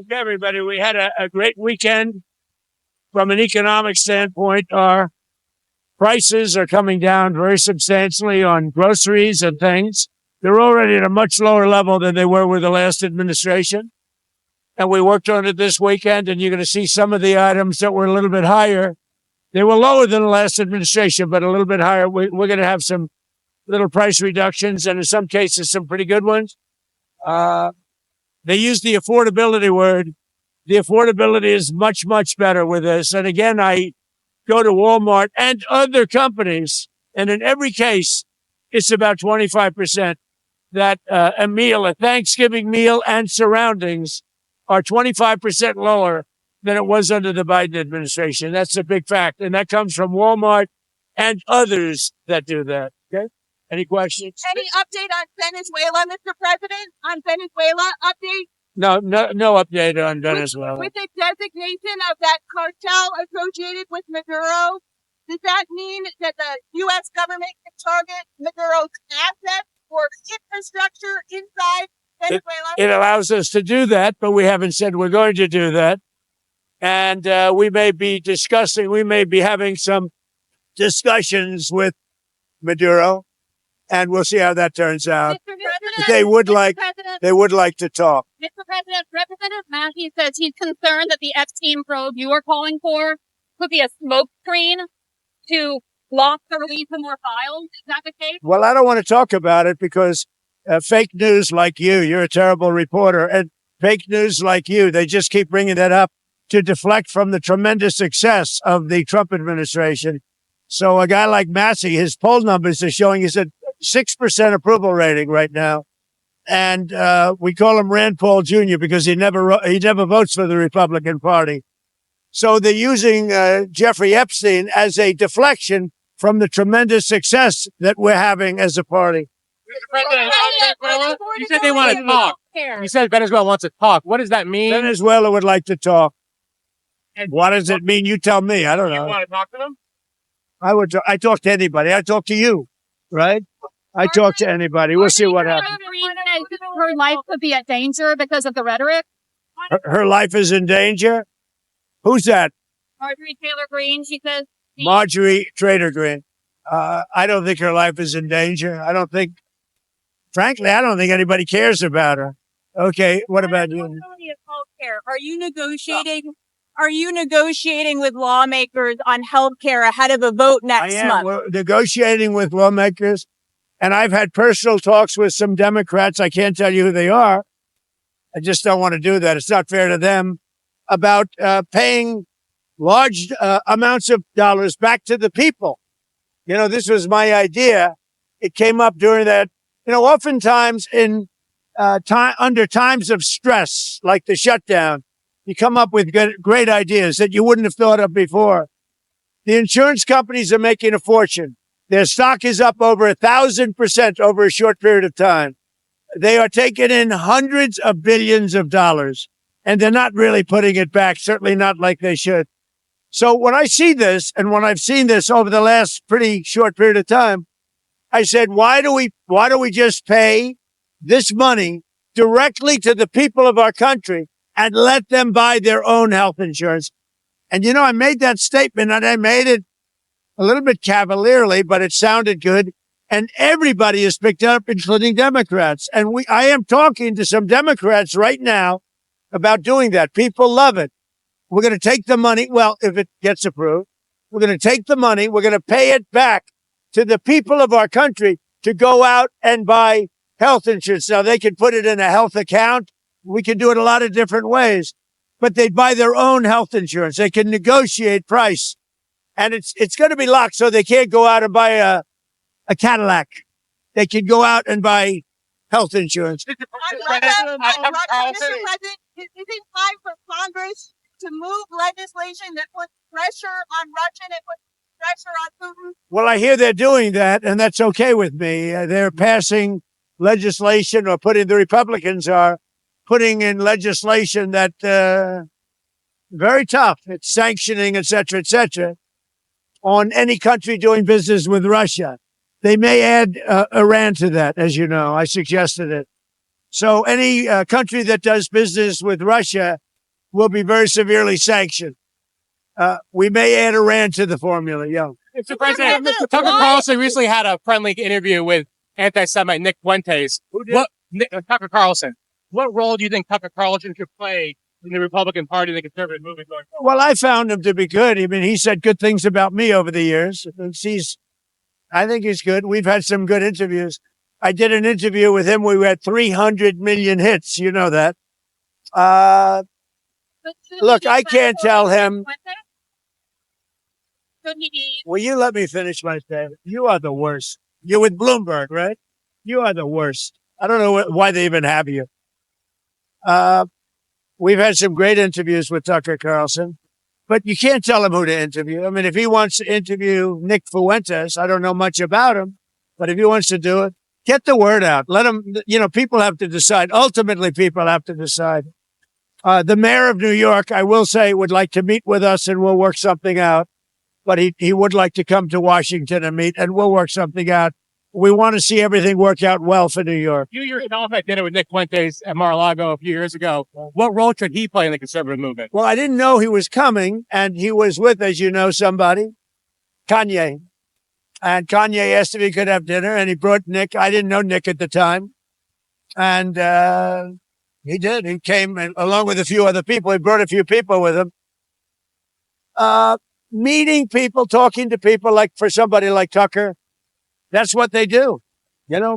Okay, everybody, we had a great weekend. From an economic standpoint, our prices are coming down very substantially on groceries and things. They're already at a much lower level than they were with the last administration. And we worked on it this weekend, and you're going to see some of the items that were a little bit higher. They were lower than the last administration, but a little bit higher. We're going to have some little price reductions, and in some cases, some pretty good ones. They use the affordability word. The affordability is much, much better with this. And again, I go to Walmart and other companies, and in every case, it's about 25% that a meal, a Thanksgiving meal and surroundings are 25% lower than it was under the Biden administration. That's a big fact. And that comes from Walmart and others that do that. Okay. Any questions? Any update on Venezuela, Mr. President? On Venezuela update? No update on Venezuela. With the designation of that cartel associated with Maduro, does that mean that the U.S. government can target Maduro's assets or infrastructure inside Venezuela? It allows us to do that, but we haven't said we're going to do that. And we may be having some discussions with Maduro, and we'll see how that turns out. They would like to talk. Mr. President, Representative Mackey says he's concerned that the Epstein probe you are calling for could be a smokescreen to block the release of more files. Is that the case? Well, I don't want to talk about it because fake news like you're a terrible reporter, and fake news like they just keep bringing that up to deflect from the tremendous success of the Trump administration. So a guy like Massey, his poll numbers are showing he's at 6% approval rating right now. And we call him Rand Paul Jr. because he never votes for the Republican Party. So they're using Jeffrey Epstein as a deflection from the tremendous success that we're having as a party. Venezuela? You said they want to talk. You said Venezuela wants to talk. What does that mean? Venezuela would like to talk. And what does it mean? You tell me. I don't know. You want to talk to them? I talk to anybody. I talk to you, right? I talk to anybody. We'll see what happens. Her life could be at danger because of the rhetoric. Her life is in danger? Who's that? Marjorie Taylor Greene, she says. Marjorie Taylor Greene. I don't think her life is in danger. Frankly, I don't think anybody cares about her. Okay, what about you? Are you negotiating with lawmakers on health care ahead of a vote next month? We're negotiating with lawmakers, and I've had personal talks with some Democrats. I can't tell you who they are. I just don't want to do that. It's not fair to them about paying large amounts of dollars back to the people. This was my idea. It came up during that. Oftentimes in under times of stress, like the shutdown, you come up with great ideas that you wouldn't have thought of before. The insurance companies are making a fortune. Their stock is up over 1,000% over a short period of time. They are taking in hundreds of billions of dollars, and they're not really putting it back, certainly not like they should. So when I see this, and when I've seen this over the last pretty short period of time, I said, why do we just pay this money directly to the people of our country and let them buy their own health insurance? And I made that statement, and I made it a little bit cavalierly, but it sounded good. And everybody has picked it up, including Democrats. And I am talking to some Democrats right now about doing that. People love it. We're going to take the money. Well, if it gets approved, we're going to take the money. We're going to pay it back to the people of our country to go out and buy health insurance. Now, they can put it in a health account. We can do it a lot of different ways, but they buy their own health insurance. They can negotiate price, and it's going to be locked so they can't go out and buy a Cadillac. They can go out and buy health insurance. Mr. President, is it time for Congress to move legislation that puts pressure on Russia and puts pressure on Putin? Well, I hear they're doing that, and that's okay with me. They're passing legislation, or the Republicans are putting in legislation that very tough. It's sanctioning, et cetera, on any country doing business with Russia. They may add Iran to that, as you know. I suggested it. So any country that does business with Russia will be very severely sanctioned. We may add Iran to the formula, yo. Mr. President, Tucker Carlson recently had a friendly interview with anti-Semite Nick Fuentes. Tucker Carlson. What role do you think Tucker Carlson should play in the Republican Party and the conservative movement going forward? Well, I found him to be good. I mean, he said good things about me over the years. I think he's good. We've had some good interviews. I did an interview with him. We had 300 million hits. You know that. Look, I can't tell him. Will you let me finish my statement? You are the worst. You're with Bloomberg, right? You are the worst. I don't know why they even have you. We've had some great interviews with Tucker Carlson, but you can't tell him who to interview. I mean, if he wants to interview Nick Fuentes, I don't know much about him, but if he wants to do it, get the word out. Let him, people have to decide. Ultimately, people have to decide. The mayor of New York, I will say, would like to meet with us and we'll work something out. But he would like to come to Washington and meet, and we'll work something out. We want to see everything work out well for New York. You yourself had dinner with Nick Fuentes at Mar-a-Lago a few years ago. What role should he play in the conservative movement? Well, I didn't know he was coming, and he was with, as you know, somebody, Kanye. And Kanye asked if he could have dinner, and he brought Nick. I didn't know Nick at the time. And he did. He came along with a few other people. He brought a few people with him. Meeting people, talking to people, like for somebody like Tucker, that's what they do.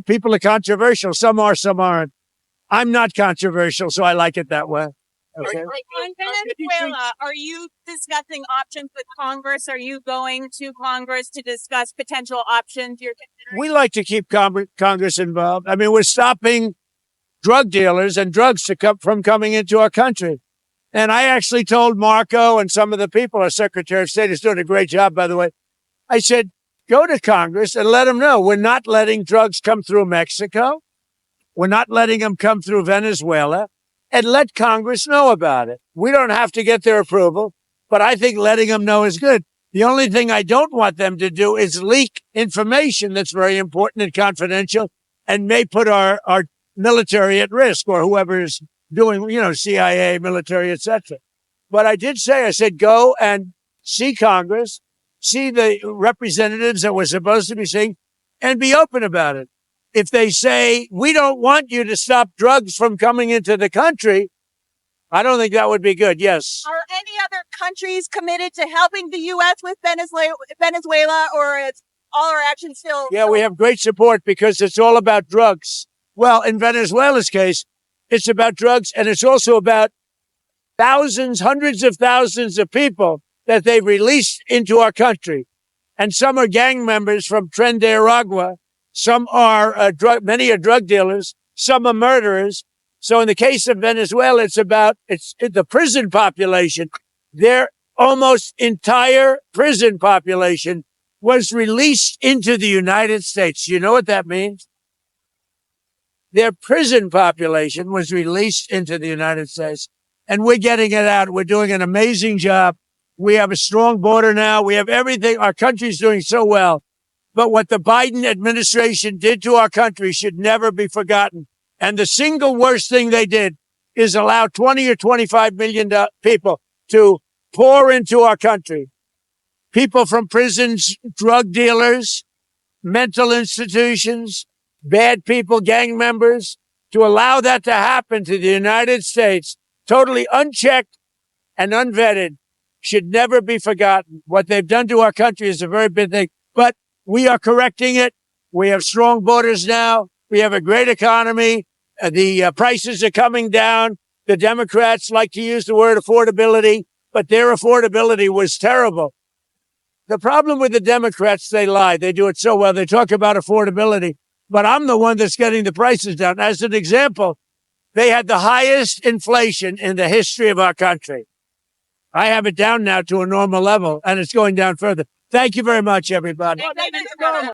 People are controversial. Some are, some aren't. I'm not controversial, so I like it that way. Okay. On Venezuela, are you discussing options with Congress? Are you going to Congress to discuss potential options you're considering? We like to keep Congress involved. I mean, we're stopping drug dealers and drugs from coming into our country. And I actually told Marco and some of the people, our Secretary of State is doing a great job, by the way. I said, go to Congress and let them know we're not letting drugs come through Mexico. We're not letting them come through Venezuela, and let Congress know about it. We don't have to get their approval, but I think letting them know is good. The only thing I don't want them to do is leak information that's very important and confidential and may put our military at risk, or whoever is doing, CIA, military, etc. But I said, go and see Congress, see the representatives that we're supposed to be seeing, and be open about it. If they say, we don't want you to stop drugs from coming into the country, I don't think that would be good. Yes. Are any other countries committed to helping the U.S. with Venezuela, or is all our action still? Yeah, we have great support because it's all about drugs. Well, in Venezuela's case, it's about drugs, and it's also about thousands, hundreds of thousands of people that they've released into our country. And some are gang members from Tren de Aragua. Some are many are drug dealers. Some are murderers. So in the case of Venezuela, it's the prison population. Their almost entire prison population was released into the United States. You know what that means? Their prison population was released into the United States, and we're getting it out. We're doing an amazing job. We have a strong border now. We have everything. Our country's doing so well. But what the Biden administration did to our country should never be forgotten. And the single worst thing they did is allow 20 or 25 million people to pour into our country. People from prisons, drug dealers, mental institutions, bad people, gang members, to allow that to happen to the United States, totally unchecked and unvetted, should never be forgotten. What they've done to our country is a very big thing, but we are correcting it. We have strong borders now. We have a great economy. The prices are coming down. The Democrats like to use the word affordability, but their affordability was terrible. The problem with the Democrats, they lie. They do it so well. They talk about affordability, but I'm the one that's getting the prices down. As an example, they had the highest inflation in the history of our country. I have it down now to a normal level, and it's going down further. Thank you very much, everybody.